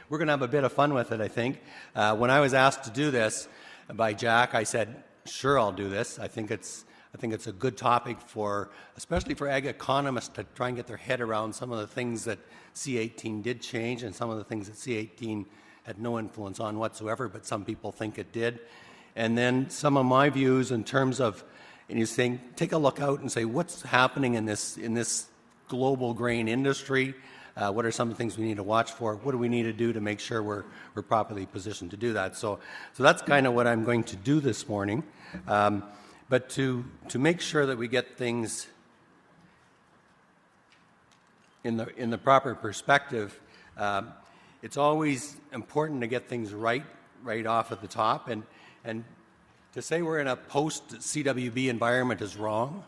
we're going to have a bit of fun with it, I think. When I was asked to do this by Jack, I said, sure, I'll do this. I think it's a good topic especially for ag economists to try and get their head around some of the things that C-18 did change and some of the things that C-18 had no influence on whatsoever, but some people think it did. And then some of my views in terms of, and you're saying, take a look out and say, what's happening in this global grain industry? What are some of the things we need to watch for? What do we need to do to make sure we're properly positioned to do that? So that's kind of what I'm going to do this morning. But to make sure that we get things in the proper perspective, it's always important to get things right off at the top. And to say we're in a post-CWB environment is wrong.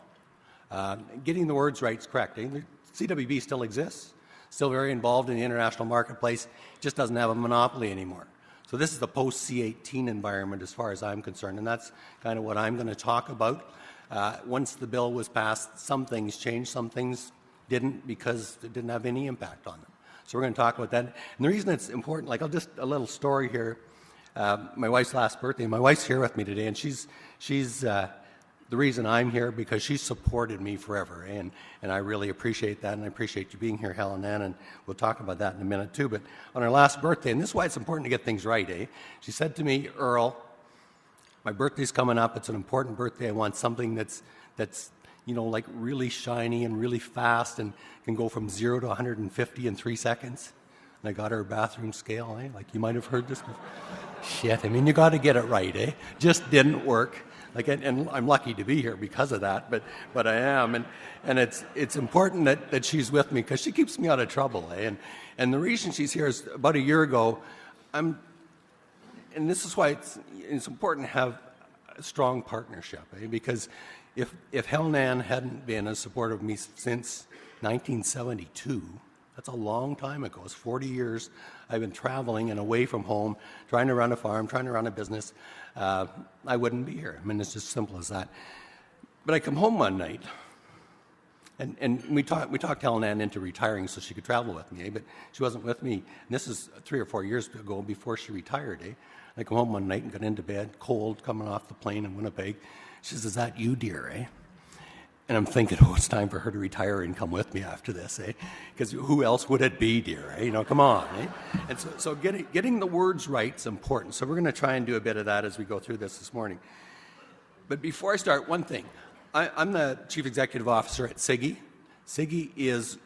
Getting the words right is correct. CWB still exists, still very involved in the international marketplace, just doesn't have a monopoly anymore. So this is the post-C-18 environment as far as I'm concerned, and that's kind of what I'm going to talk about. Once the bill was passed, some things changed, some things didn't because it didn't have any impact on them. So we're going to talk about that. And the reason it's important, like a little story here. My wife's last birthday, my wife's here with me today, and she's the reason I'm here because she supported me forever, and I really appreciate that, and I appreciate you being here, Helen Ann, and we'll talk about that in a minute too. But on her last birthday, and this is why it's important to get things right, she said to me, Earl, my birthday's coming up, it's an important birthday, I want something that's like really shiny and really fast and can go from 0 to 150 in 3 seconds. And I got her a bathroom scale, like you might have heard this before. Shit, you got to get it right, Just didn't work. And I'm lucky to be here because of that, but I am, and it's important that she's with me because she keeps me out of trouble, And the reason she's here is about a year ago, and this is why it's important to have a strong partnership, Because if Helen Ann hadn't been a supporter of me since 1972. That's a long time ago. It's 40 years I've been traveling and away from home, trying to run a farm, trying to run a business. I wouldn't be here. it's just simple as that. But I come home one night, and we talked Helen Ann into retiring so she could travel with me, But she wasn't with me. And this is 3 or 4 years ago before she retired, I come home one night and got into bed, cold, coming off the plane in Winnipeg. She says, "Is that you, dear, And I'm thinking, it's time for her to retire and come with me after this, Because who else would it be, dear, Come on, And so getting the words right is important. So we're going to try and do a bit of that as we go through this morning. But before I start, one thing. I'm the Chief Executive Officer at SIGI. SIGI is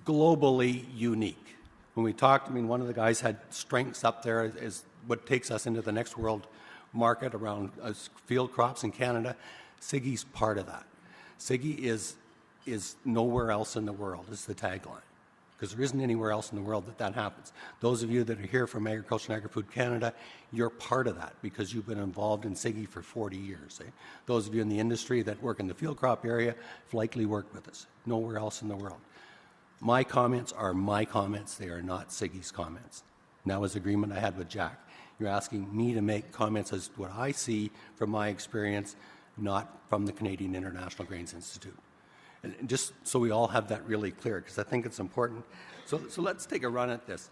globally unique. When we talked, one of the guys had strengths up there as what takes us into the next world market around field crops in Canada. SIGI's part of that. SIGI is nowhere else in the world, is the tagline, because there isn't anywhere else in the world that happens. Those of you that are here from Agriculture and Agri-Food Canada, you're part of that because you've been involved in SIGI for 40 years. Those of you in the industry that work in the field crop area have likely worked with us. Nowhere else in the world. My comments are my comments. They are not SIGI's comments. And that was the agreement I had with Jack. You're asking me to make comments as to what I see from my experience, not from the Canadian International Grains Institute. And just so we all have that really clear, because I think it's important. So let's take a run at this.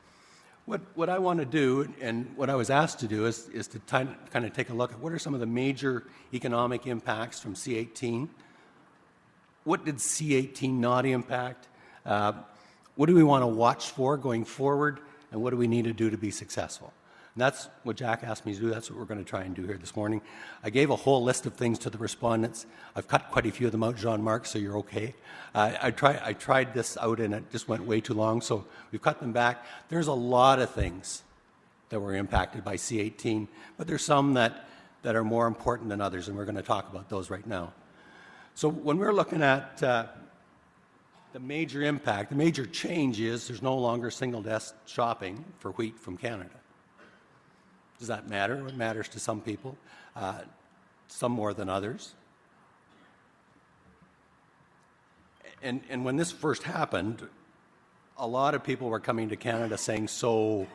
What I want to do, and what I was asked to do, is to kind of take a look at what are some of the major economic impacts from C-18. What did C-18 not impact? What do we want to watch for going forward? And what do we need to do to be successful? And that's what Jack asked me to do. That's what we're going to try and do here this morning. I gave a whole list of things to the respondents. I've cut quite a few of them out, Jean-Marc, so you're okay. I tried this out, and it just went way too long, so we've cut them back. There's a lot of things that were impacted by C-18, but there's some that are more important than others, and we're going to talk about those right now. So when we're looking at the major impact, the major change is there's no longer single-desk shopping for wheat from Canada. Does that matter? It matters to some people, some more than others. And when this first happened, a lot of people were coming to Canada saying, so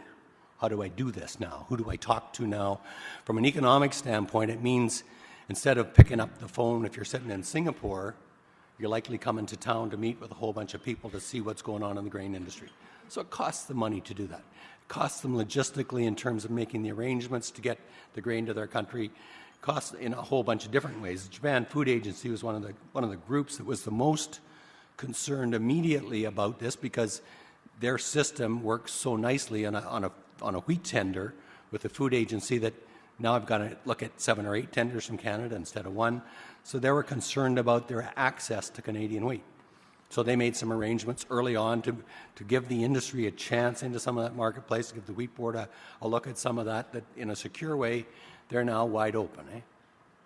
how do I do this now? Who do I talk to now? From an economic standpoint, it means instead of picking up the phone if you're sitting in Singapore, you're likely coming to town to meet with a whole bunch of people to see what's going on in the grain industry. So it costs the money to do that. It costs them logistically in terms of making the arrangements to get the grain to their country, costs in a whole bunch of different ways. The Japan Food Agency was one of the groups that was the most concerned immediately about this because their system works so nicely on a wheat tender with the food agency that now I've got to look at 7 or 8 tenders from Canada instead of 1. So they were concerned about their access to Canadian wheat. So they made some arrangements early on to give the industry a chance into some of that marketplace, to give the Wheat Board a look at some of that in a secure way, they're now wide open.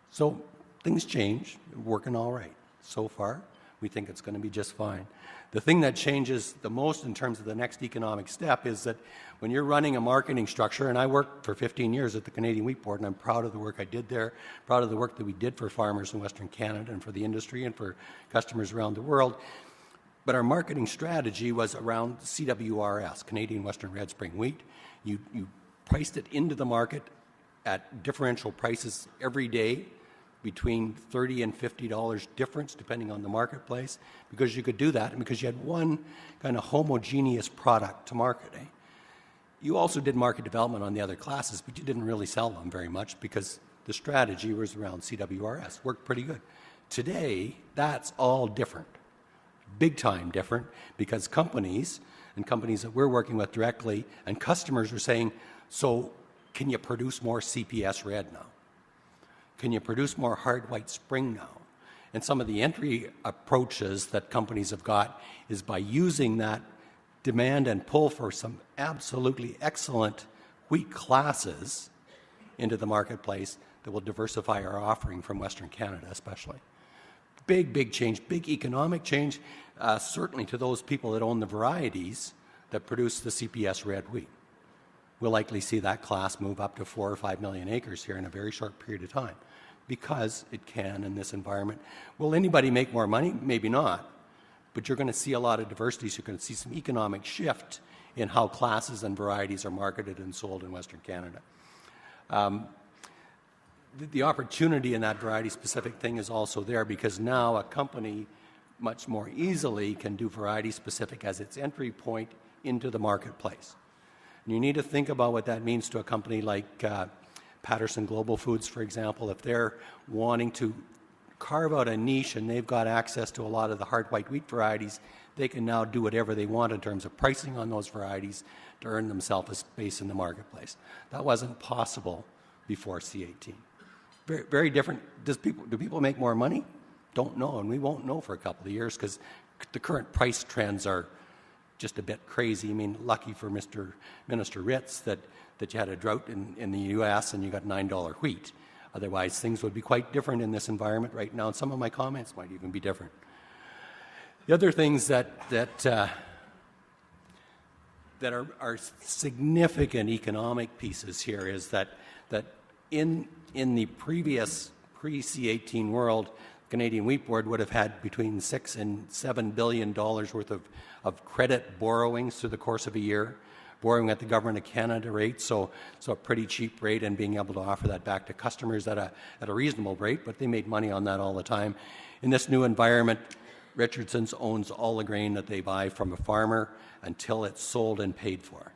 So things change, working all right. So far, we think it's going to be just fine. The thing that changes the most in terms of the next economic step is that when you're running a marketing structure, and I worked for 15 years at the Canadian Wheat Board, and I'm proud of the work I did there, proud of the work that we did for farmers in Western Canada and for the industry and for customers around the world. But our marketing strategy was around CWRS, Canadian Western Red Spring Wheat. You priced it into the market at differential prices every day, between $30 and $50 difference, depending on the marketplace, because you could do that and because you had one kind of homogeneous product to market. You also did market development on the other classes, but you didn't really sell them very much because the strategy was around CWRS. Worked pretty good. Today, that's all different. Big time different, because companies that we're working with directly and customers are saying, so can you produce more CPS red now? Can you produce more hard white spring now? And some of the entry approaches that companies have got is by using that demand and pull for some absolutely excellent wheat classes into the marketplace that will diversify our offering from Western Canada especially. Big change, big economic change, certainly to those people that own the varieties that produce the CPS red wheat. We'll likely see that class move up to 4 or 5 million acres here in a very short period of time because it can in this environment. Will anybody make more money? Maybe not. But you're going to see a lot of diversity, so you're going to see some economic shift in how classes and varieties are marketed and sold in Western Canada. The opportunity in that variety-specific thing is also there because now a company much more easily can do variety-specific as its entry point into the marketplace. And you need to think about what that means to a company like Patterson Global Foods, for example. If they're wanting to carve out a niche and they've got access to a lot of the hard white wheat varieties, they can now do whatever they want in terms of pricing on those varieties to earn themselves a space in the marketplace. That wasn't possible before C18. Very, very different. Do people make more money? Don't know, and we won't know for a couple of years because the current price trends are just a bit crazy. I mean, lucky for Minister Ritz that you had a drought in the U.S. and you got $9 wheat. Otherwise, things would be quite different in this environment right now, and some of my comments might even be different. The other things that are significant economic pieces here is that in the previous pre-C18 world, Canadian Wheat Board would have had between $6 and $7 billion worth of credit borrowings through the course of a year, borrowing at the Government of Canada rate, so a pretty cheap rate, and being able to offer that back to customers at a reasonable rate, but they made money on that all the time. In this new environment, Richardson's owns all the grain that they buy from a farmer until it's sold and paid for.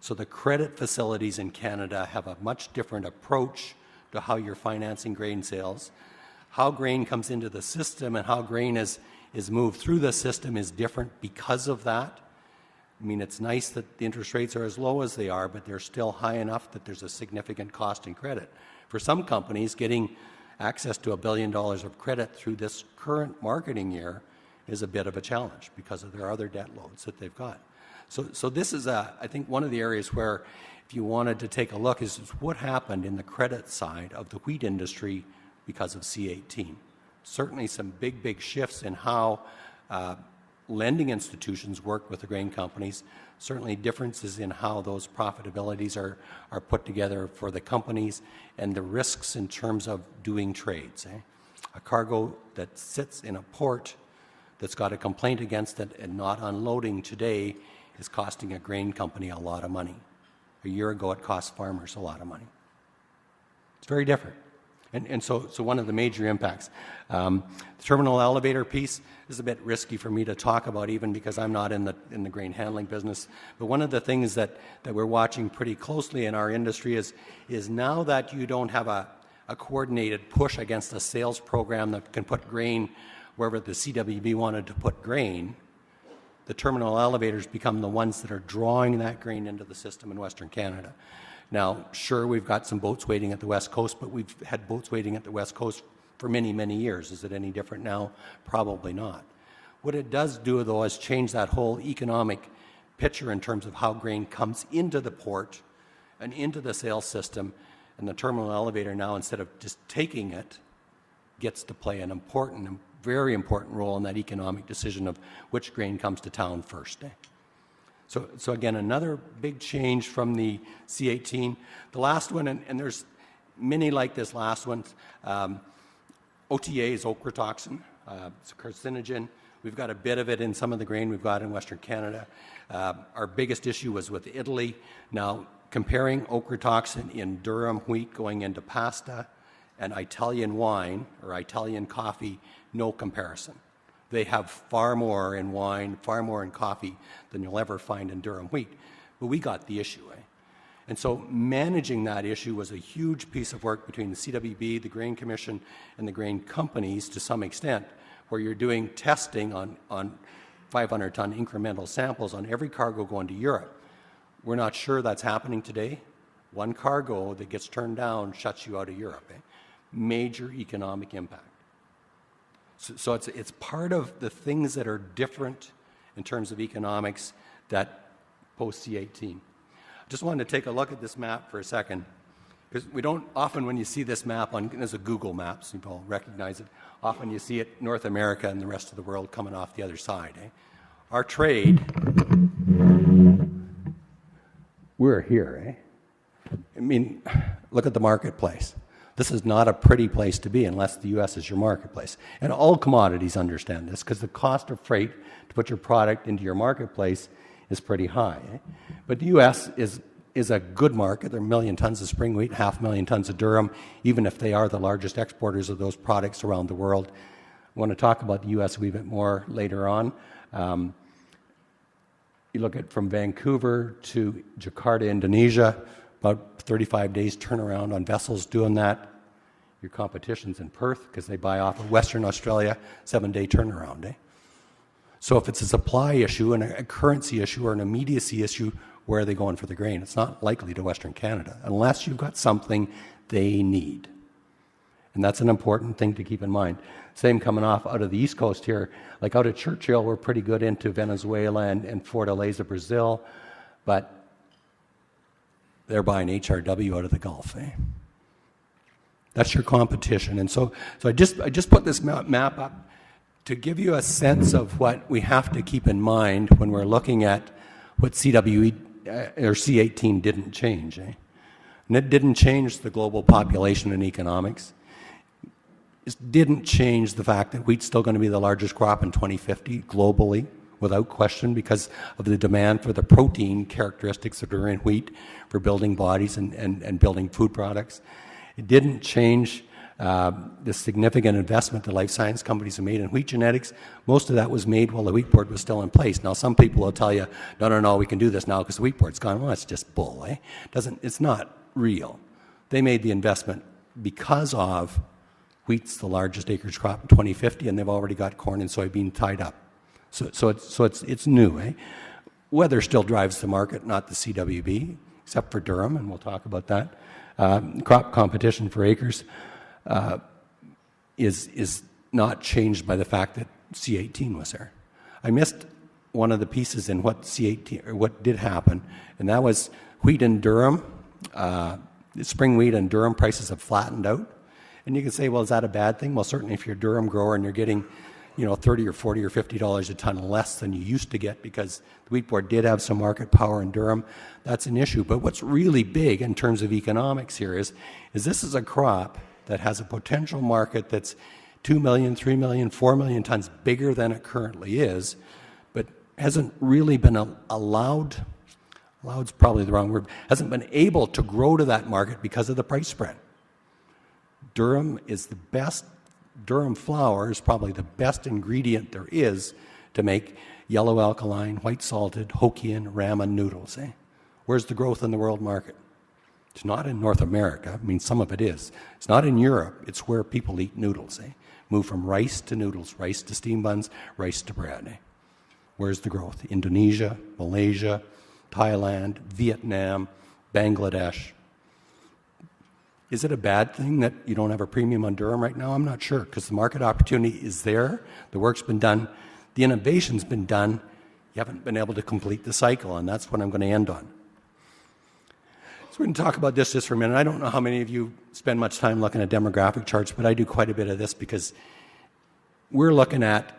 So the credit facilities in Canada have a much different approach to how you're financing grain sales. How grain comes into the system and how grain is moved through the system is different because of that. I mean, it's nice that the interest rates are as low as they are, but they're still high enough that there's a significant cost in credit. For some companies, getting access to $1 billion of credit through this current marketing year is a bit of a challenge because of their other debt loads that they've got. So this is, I think, one of the areas where, if you wanted to take a look, is what happened in the credit side of the wheat industry because of C18. Certainly some big shifts in how lending institutions work with the grain companies, certainly differences in how those profitabilities are put together for the companies, and the risks in terms of doing trades. A cargo that sits in a port that's got a complaint against it and not unloading today is costing a grain company a lot of money. A year ago, it cost farmers a lot of money. It's very different. And so one of the major impacts. The terminal elevator piece is a bit risky for me to talk about, even because I'm not in the grain handling business. But one of the things that we're watching pretty closely in our industry is now that you don't have a coordinated push against a sales program that can put grain wherever the CWB wanted to put grain, the terminal elevators become the ones that are drawing that grain into the system in Western Canada. Now, sure, we've got some boats waiting at the West Coast, but we've had boats waiting at the West Coast for many, many years. Is it any different now? Probably not. What it does do, though, is change that whole economic picture in terms of how grain comes into the port and into the sales system, and the terminal elevator now, instead of just taking it, gets to play an important, very important role in that economic decision of which grain comes to town first. So again, another big change from the C18. The last one, and there's many like this last one, OTA is ochratoxin. It's a carcinogen. We've got a bit of it in some of the grain we've got in Western Canada. Our biggest issue was with Italy. Now, comparing ochratoxin in durum wheat going into pasta and Italian wine or Italian coffee, no comparison. They have far more in wine, far more in coffee than you'll ever find in durum wheat. But we got the issue, And so managing that issue was a huge piece of work between the CWB, the Grain Commission, and the grain companies to some extent, where you're doing testing on 500-ton incremental samples on every cargo going to Europe. We're not sure that's happening today. One cargo that gets turned down shuts you out of Europe. Major economic impact. So it's part of the things that are different in terms of economics that post C18. I just wanted to take a look at this map for a second, because we don't often, when you see this map on, there's a Google Maps, you all recognize it, often you see it North America and the rest of the world coming off the other side. Our trade, we're here. I mean, look at the marketplace. This is not a pretty place to be unless the U.S. is your marketplace. And all commodities understand this, because the cost of freight to put your product into your marketplace is pretty high. But the U.S. is a good market. There are 1 million tons of spring wheat, 500,000 tons of durum, even if they are the largest exporters of those products around the world. I want to talk about the U.S. a wee bit more later on. You look at from Vancouver to Jakarta, Indonesia, about 35 days turnaround on vessels doing that. Your competition's in Perth because they buy off of Western Australia, 7-day turnaround. So if it's a supply issue and a currency issue or an immediacy issue, where are they going for the grain? It's not likely to Western Canada unless you've got something they need. And that's an important thing to keep in mind. Same coming off out of the East Coast here. Like out of Churchill, we're pretty good into Venezuela and Fortaleza, Brazil, but they're buying HRW out of the Gulf. That's your competition. And so I just put this map up to give you a sense of what we have to keep in mind when we're looking at what CWE or C18 didn't change. And it didn't change the global population and economics. It didn't change the fact that wheat's still going to be the largest crop in 2050 globally, without question, because of the demand for the protein characteristics that are in wheat for building bodies and building food products. It didn't change the significant investment that life science companies have made in wheat genetics. Most of that was made while the wheat board was still in place. Now, some people will tell you, no, we can do this now because the wheat board's gone. Well, that's just bull, It's not real. They made the investment because of wheat's the largest acreage crop in 2050, and they've already got corn and soybean tied up. So it's new. Weather still drives the market, not the CWB, except for durum, and we'll talk about that. Crop competition for acres is not changed by the fact that C18 was there. I missed one of the pieces in what C18 or what did happen, and that was wheat and durum. Spring wheat and durum prices have flattened out, and you can say, well, is that a bad thing? Well, certainly if you're a durum grower and you're getting $30 or $40 or $50 a ton less than you used to get because the wheat board did have some market power in durum, that's an issue. But what's really big in terms of economics here is this is a crop that has a potential market that's 2 million, 3 million, 4 million tons bigger than it currently is, but hasn't really been allowed's probably the wrong word, hasn't been able to grow to that market because of the price spread. Durum is the best, durum flour is probably the best ingredient there is to make yellow alkaline, white salted, Hokkien, ramen noodles. Where's the growth in the world market? It's not in North America. I mean, some of it is. It's not in Europe. It's where people eat noodles. Move from rice to noodles, rice to steam buns, rice to bread. Where's the growth? Indonesia, Malaysia, Thailand, Vietnam, Bangladesh. Is it a bad thing that you don't have a premium on durum right now? I'm not sure, because the market opportunity is there. The work's been done. The innovation's been done. You haven't been able to complete the cycle, and that's what I'm going to end on. So we're going to talk about this just for a minute. I don't know how many of you spend much time looking at demographic charts, but I do quite a bit of this because we're looking at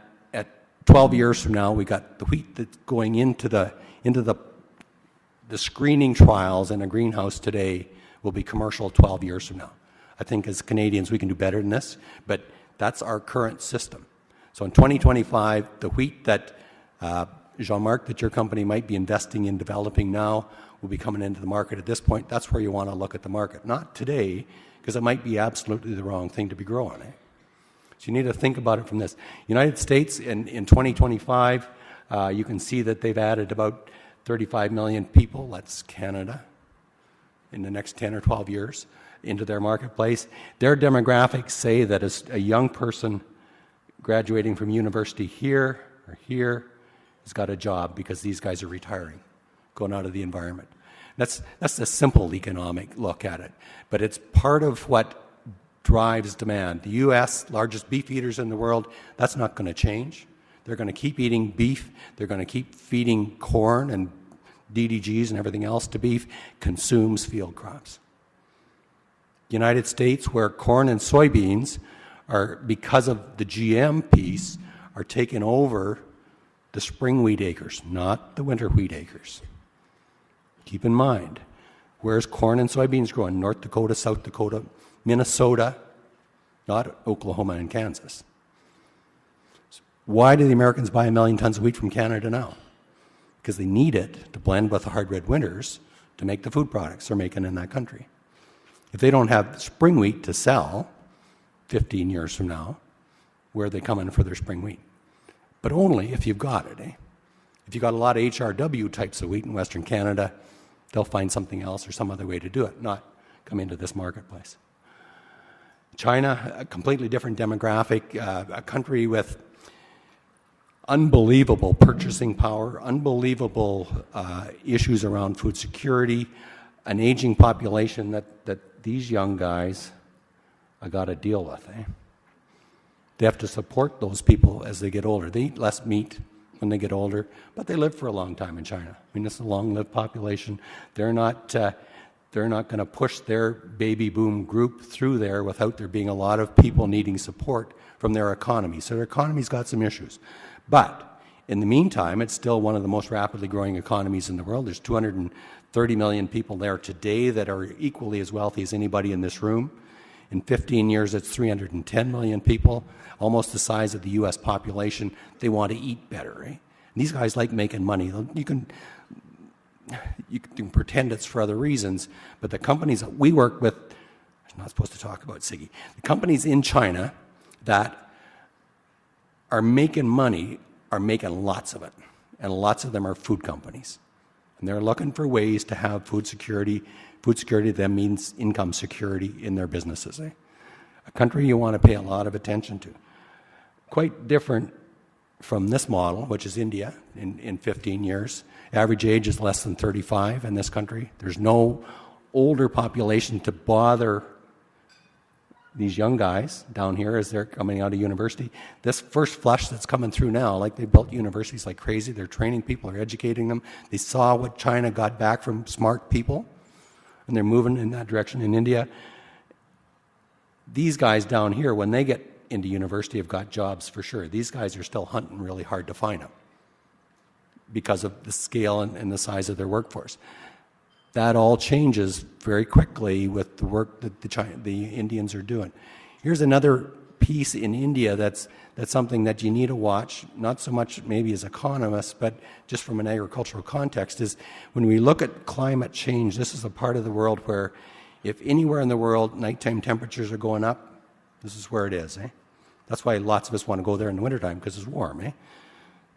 12 years from now, we got the wheat that's going into the screening trials in a greenhouse today will be commercial 12 years from now. I think as Canadians we can do better than this, but that's our current system. So in 2025, the wheat that Jean-Marc, that your company might be investing in developing now, will be coming into the market at this point. That's where you want to look at the market. Not today, because it might be absolutely the wrong thing to be growing. So you need to think about it from this. United States in 2025, you can see that they've added about 35 million people, that's Canada, in the next 10 or 12 years into their marketplace. Their demographics say that as a young person graduating from university here or here has got a job because these guys are retiring, going out of the environment. That's a simple economic look at it, but it's part of what drives demand. The U.S., largest beef eaters in the world, that's not going to change. They're going to keep eating beef. They're going to keep feeding corn and DDGs and everything else to beef, consumes field crops. The United States, where corn and soybeans are, because of the GM piece, are taking over the spring wheat acres, not the winter wheat acres. Keep in mind, where's corn and soybeans growing? North Dakota, South Dakota, Minnesota, not Oklahoma and Kansas. Why do the Americans buy 1 million tons of wheat from Canada now? Because they need it to blend with the hard red winters to make the food products they're making in that country. If they don't have spring wheat to sell 15 years from now, where are they coming for their spring wheat? But only if you've got it. If you've got a lot of HRW types of wheat in Western Canada, they'll find something else or some other way to do it, not come into this marketplace. China, a completely different demographic, a country with unbelievable purchasing power, unbelievable issues around food security, an aging population that these young guys have got to deal with. They have to support those people as they get older. They eat less meat when they get older, but they live for a long time in China. I mean, it's a long-lived population. They're not going to push their baby boom group through there without there being a lot of people needing support from their economy. So their economy's got some issues. But in the meantime, it's still one of the most rapidly growing economies in the world. There's 230 million people there today that are equally as wealthy as anybody in this room. In 15 years, it's 310 million people, almost the size of the U.S. population. They want to eat better. And these guys like making money. You can pretend it's for other reasons, but the companies that we work with, I'm not supposed to talk about Siggy, the companies in China that are making money are making lots of it, and lots of them are food companies. And they're looking for ways to have food security. Food security to them means income security in their businesses. A country you want to pay a lot of attention to. Quite different from this model, which is India in 15 years. Average age is less than 35 in this country. There's no older population to bother these young guys down here as they're coming out of university. This first flush that's coming through now, like they built universities like crazy. They're training people, they're educating them. They saw what China got back from smart people, and they're moving in that direction in India. These guys down here, when they get into university, have got jobs for sure. These guys are still hunting really hard to find them because of the scale and the size of their workforce. That all changes very quickly with the work that the Indians are doing. Here's another piece in India that's something that you need to watch, not so much maybe as economists, but just from an agricultural context, is when we look at climate change, this is a part of the world where if anywhere in the world nighttime temperatures are going up, This is where it is, eh? That's why lots of us want to go there in the wintertime, because it's warm, eh?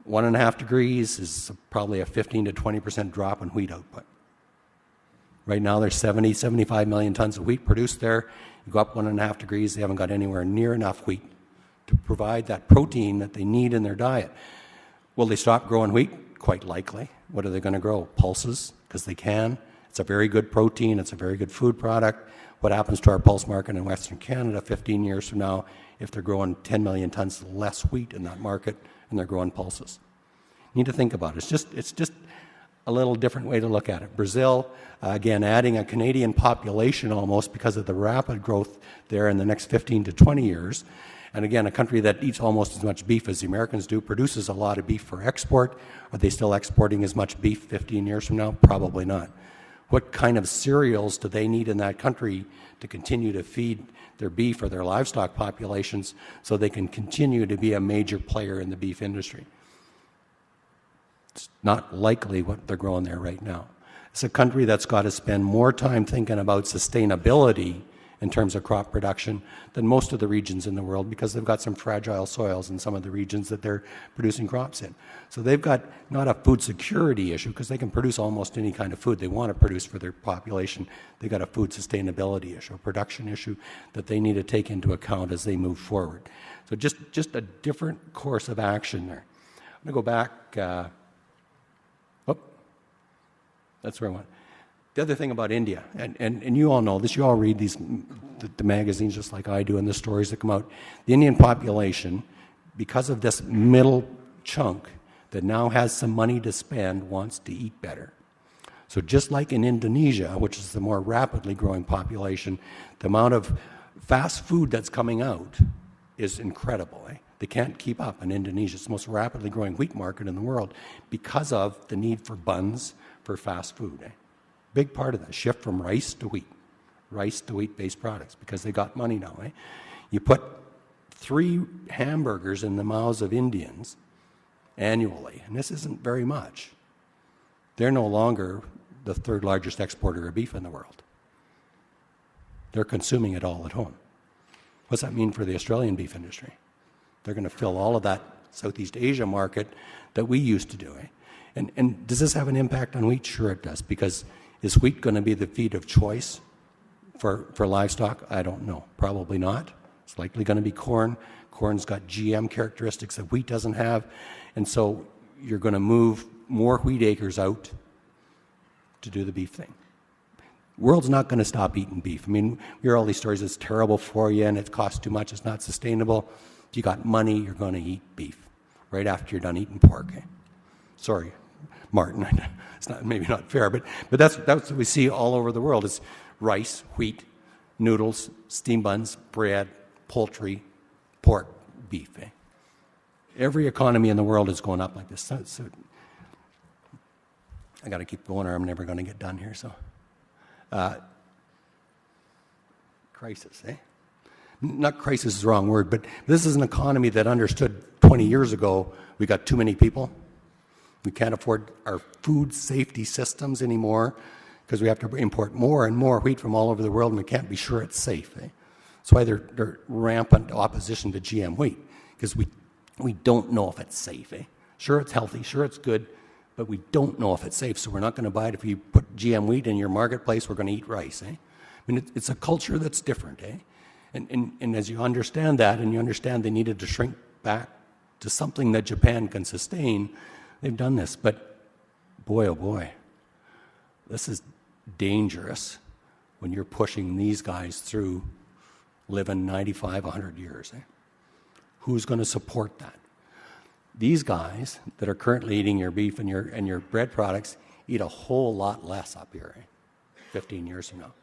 1.5 degrees is probably a 15 to 20% drop in wheat output. Right now there's 75 million tons of wheat produced there. You go up 1.5 degrees, they haven't got anywhere near enough wheat to provide that protein that they need in their diet. Will they stop growing wheat? Quite likely. What are they going to grow? Pulses, because they can. It's a very good protein. It's a very good food product. What happens to our pulse market in Western Canada 15 years from now if they're growing 10 million tons less wheat in that market and they're growing pulses? You need to think about it. It's just a little different way to look at it. Brazil, again, adding a Canadian population almost because of the rapid growth there in the next 15 to 20 years. And again, a country that eats almost as much beef as the Americans do, produces a lot of beef for export. Are they still exporting as much beef 15 years from now? Probably not. What kind of cereals do they need in that country to continue to feed their beef or their livestock populations so they can continue to be a major player in the beef industry? It's not likely what they're growing there right now. It's a country that's got to spend more time thinking about sustainability in terms of crop production than most of the regions in the world, because they've got some fragile soils in some of the regions that they're producing crops in. So they've got not a food security issue, because they can produce almost any kind of food they want to produce for their population. They've got a food sustainability issue, a production issue that they need to take into account as they move forward. So just a different course of action there. I'm going to go back. That's where I went. The other thing about India, and you all know this, you all read the magazines just like I do, and the stories that come out. The Indian population, because of this middle chunk that now has some money to spend, wants to eat better. So just like in Indonesia, which is the more rapidly growing population, the amount of fast food that's coming out is incredible. They can't keep up in Indonesia. It's the most rapidly growing wheat market in the world because of the need for buns for fast food. Big part of that shift from rice to wheat-based products, because they got money now. You put 3 hamburgers in the mouths of Indians annually, and this isn't very much. They're no longer the 3rd largest exporter of beef in the world. They're consuming it all at home. What's that mean for the Australian beef industry? They're going to fill all of that Southeast Asia market that we used to do. And does this have an impact on wheat? Sure it does, because is wheat going to be the feed of choice for livestock? I don't know. Probably not. It's likely going to be corn. Corn's got GM characteristics that wheat doesn't have, and so you're going to move more wheat acres out to do the beef thing. World's not going to stop eating beef. I mean, we hear all these stories, it's terrible for you and it costs too much, it's not sustainable. If you got money, you're going to eat beef right after you're done eating pork. Sorry, Martin, it's maybe not fair, but that's what we see all over the world. It's rice, wheat, noodles, steam buns, bread, poultry, pork, beef. Every economy in the world is going up like this. So I got to keep going or I'm never going to get done here. So, crisis, Not crisis is the wrong word, but this is an economy that understood 20 years ago we got too many people. We can't afford our food safety systems anymore because we have to import more and more wheat from all over the world, and we can't be sure it's safe. That's why they're rampant opposition to GM wheat, because we don't know if it's safe. Sure, it's healthy, sure, it's good, but we don't know if it's safe, so we're not going to buy it. If you put GM wheat in your marketplace, we're going to eat rice. I mean, it's a culture that's different. And as you understand that, and you understand they needed to shrink back to something that Japan can sustain, they've done this. But boy, oh boy, this is dangerous when you're pushing these guys through living 95, 100 years. Who's going to support that? These guys that are currently eating your beef and your bread products eat a whole lot less up here 15 years from now.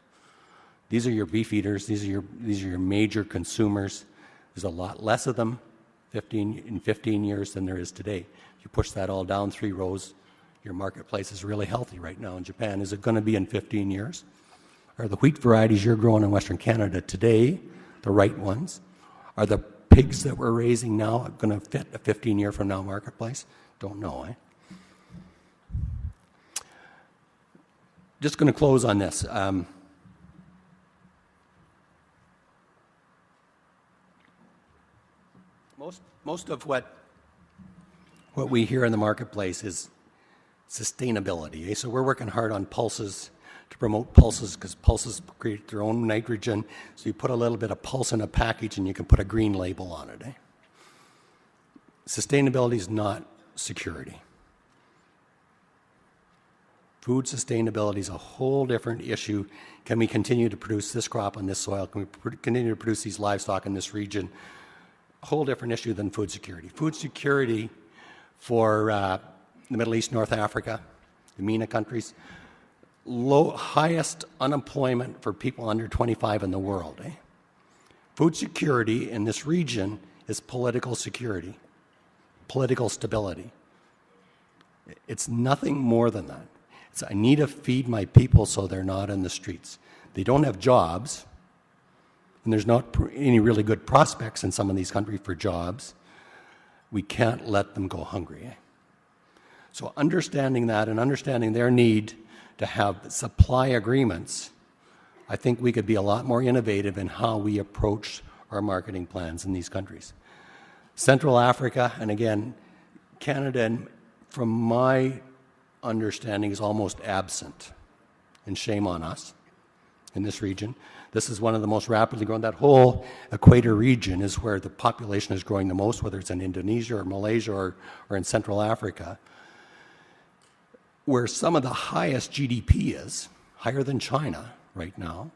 These are your beef eaters. These are your major consumers. There's a lot less of them in 15 years than there is today. If you push that all down 3 rows, your marketplace is really healthy right now in Japan. Is it going to be in 15 years? Are the wheat varieties you're growing in Western Canada today the right ones? Are the pigs that we're raising now going to fit a 15-year from now marketplace? Don't know, Just going to close on this. most of what we hear in the marketplace is sustainability. So we're working hard on pulses, to promote pulses, because pulses create their own nitrogen. So you put a little bit of pulse in a package and you can put a green label on it. Sustainability is not security. Food sustainability is a whole different issue. Can we continue to produce this crop on this soil? Can we continue to produce these livestock in this region? A whole different issue than food security. Food security for the Middle East, North Africa, the MENA countries, highest unemployment for people under 25 in the world. Food security in this region is political security, political stability. It's nothing more than that. I need to feed my people so they're not in the streets. They don't have jobs, and there's not any really good prospects in some of these countries for jobs. We can't let them go hungry. So understanding that and understanding their need to have supply agreements, I think we could be a lot more innovative in how we approach our marketing plans in these countries. Central Africa, and again, Canada, and from my understanding, is almost absent, and shame on us in this region. This is one of the most rapidly growing. That whole equator region is where the population is growing the most, whether it's in Indonesia or Malaysia or in Central Africa, where some of the highest GDP is, higher than China right now.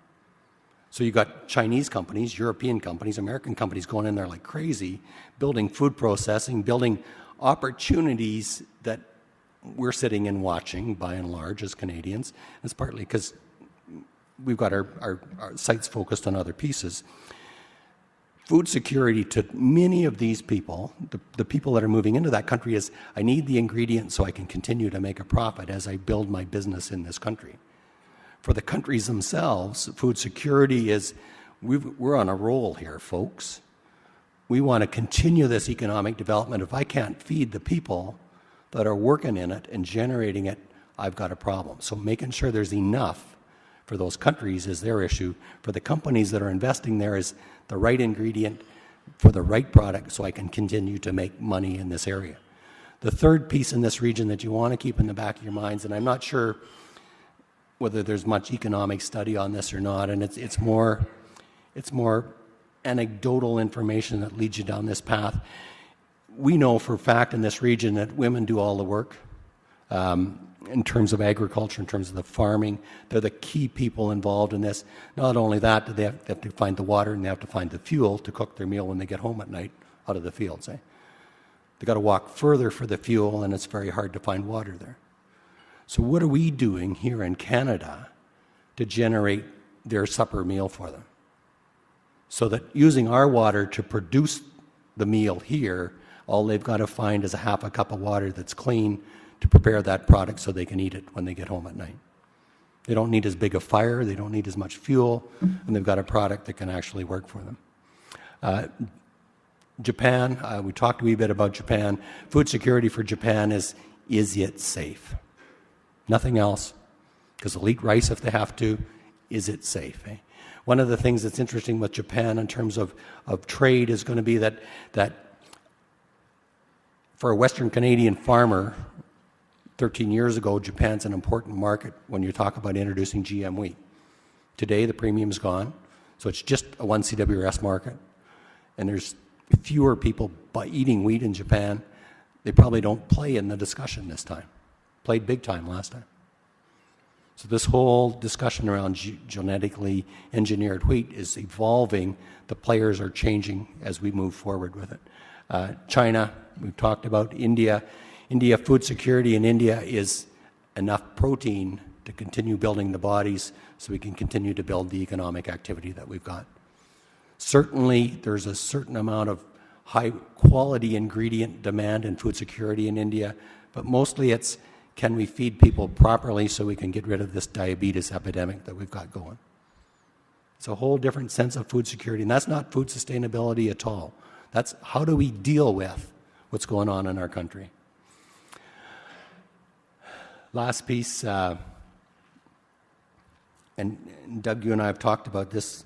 So you've got Chinese companies, European companies, American companies going in there like crazy, building food processing, building opportunities that we're sitting and watching, by and large, as Canadians. It's partly because we've got our sights focused on other pieces. Food security to many of these people, the people that are moving into that country, is I need the ingredients so I can continue to make a profit as I build my business in this country. For the countries themselves, food security is, we're on a roll here, folks. We want to continue this economic development. If I can't feed the people that are working in it and generating it, I've got a problem. So making sure there's enough for those countries is their issue. For the companies that are investing there is the right ingredient for the right product so I can continue to make money in this area. The third piece in this region that you want to keep in the back of your minds, and I'm not sure whether there's much economic study on this or not, and it's more anecdotal information that leads you down this path. We know for a fact in this region that women do all the work in terms of agriculture, in terms of the farming. They're the key people involved in this. Not only that, they have to find the water and they have to find the fuel to cook their meal when they get home at night out of the fields. They've got to walk further for the fuel, and it's very hard to find water there. So what are we doing here in Canada to generate their supper meal for them? So that using our water to produce the meal here, all they've got to find is a half a cup of water that's clean to prepare that product so they can eat it when they get home at night. They don't need as big a fire, they don't need as much fuel, and they've got a product that can actually work for them. Japan, we talked a wee bit about Japan. Food security for Japan is it safe? Nothing else, because they'll eat rice if they have to. Is it safe? One of the things that's interesting with Japan in terms of trade is going to be that for a Western Canadian farmer, 13 years ago, Japan's an important market when you talk about introducing GM wheat. Today, the premium's gone, so it's just a 1 CWRS market, and there's fewer people eating wheat in Japan. They probably don't play in the discussion this time. Played big time last time. So this whole discussion around genetically engineered wheat is evolving. The players are changing as we move forward with it. China, we've talked about. India, food security in India is enough protein to continue building the bodies so we can continue to build the economic activity that we've got. Certainly, there's a certain amount of high-quality ingredient demand in food security in India, but mostly it's can we feed people properly so we can get rid of this diabetes epidemic that we've got going. It's a whole different sense of food security, and that's not food sustainability at all. That's how do we deal with what's going on in our country. Last piece, and Doug, you and I have talked about this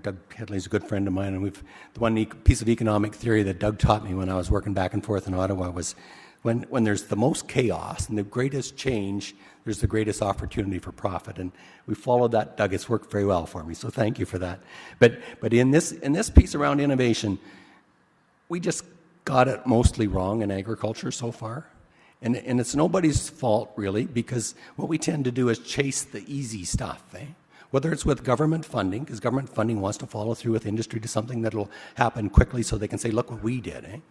Doug Headley's a good friend of mine, and the one piece of economic theory that Doug taught me when I was working back and forth in Ottawa was when there's the most chaos and the greatest change, there's the greatest opportunity for profit. And we followed that, Doug. It's worked very well for me, so thank you for that. But in this piece around innovation, we just got it mostly wrong in agriculture so far. And it's nobody's fault, really, because what we tend to do is chase the easy stuff, Whether it's with government funding, because government funding wants to follow through with industry to something that'll happen quickly so they can say, look what we did,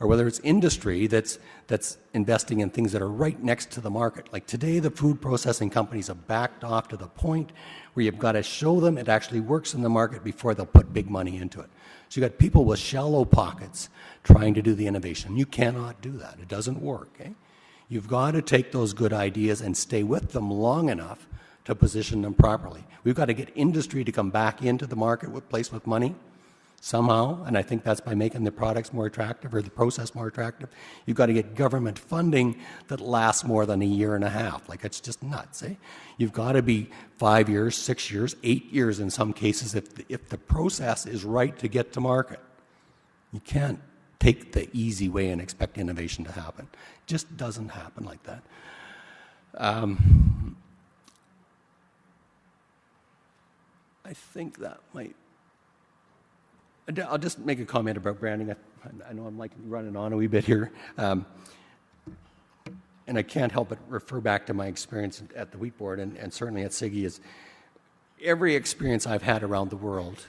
Or whether it's industry that's investing in things that are right next to the market. Like today, the food processing companies have backed off to the point where you've got to show them it actually works in the market before they'll put big money into it. So you've got people with shallow pockets trying to do the innovation. You cannot do that. It doesn't work. You've got to take those good ideas and stay with them long enough to position them properly. We've got to get industry to come back into the marketplace with money somehow, and I think that's by making the products more attractive or the process more attractive. You've got to get government funding that lasts more than a year and a half. Like, it's just nuts, You've got to be 5 years, 6 years, 8 years in some cases if the process is right to get to market. You can't take the easy way and expect innovation to happen. It just doesn't happen like that. I think that might... I'll just make a comment about branding. I know I'm like running on a wee bit here. And I can't help but refer back to my experience at the Wheat Board and certainly at SIGI is every experience I've had around the world,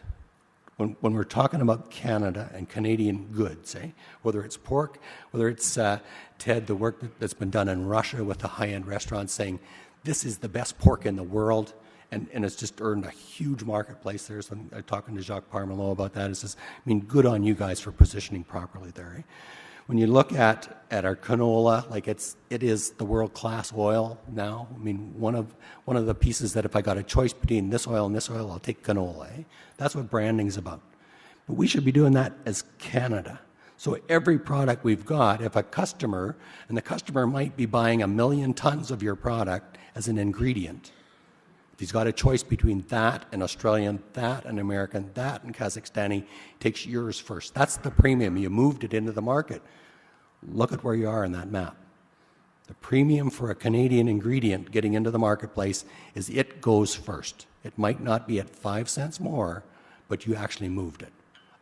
when we're talking about Canada and Canadian goods, whether it's pork, whether it's, Ted, the work that's been done in Russia with the high-end restaurants saying, this is the best pork in the world, and it's just earned a huge marketplace there. So I'm talking to Jacques Parmelot about that. It says, good on you guys for positioning properly there. When you look at our canola, like it is the world-class oil now. One of the pieces that if I got a choice between this oil and this oil, I'll take canola. That's what branding's about. But we should be doing that as Canada. So every product we've got, if a customer, and the customer might be buying 1 million tons of your product as an ingredient, if he's got a choice between that and Australian, that and American, that and Kazakhstani, he takes yours first. That's the premium. You moved it into the market. Look at where you are in that map. The premium for a Canadian ingredient getting into the marketplace is it goes first. It might not be at 5 cents more, but you actually moved it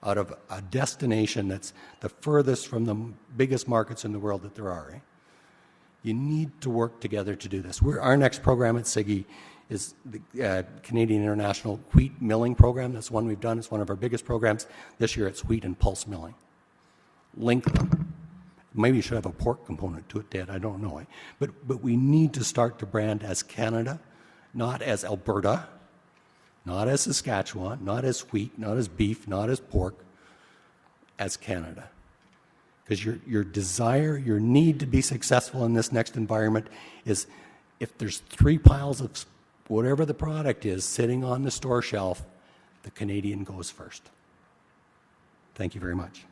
out of a destination that's the furthest from the biggest markets in the world that there are. You need to work together to do this. Our next program at SIGI is the Canadian International Wheat Milling Program. That's one we've done. It's one of our biggest programs. This year it's wheat and pulse milling. Link them. Maybe you should have a pork component to it, Dad. I don't know. But we need to start to brand as Canada, not as Alberta, not as Saskatchewan, not as wheat, not as beef, not as pork, as Canada. Because your desire, your need to be successful in this next environment is if there's 3 piles of whatever the product is sitting on the store shelf, the Canadian goes first. Thank you very much.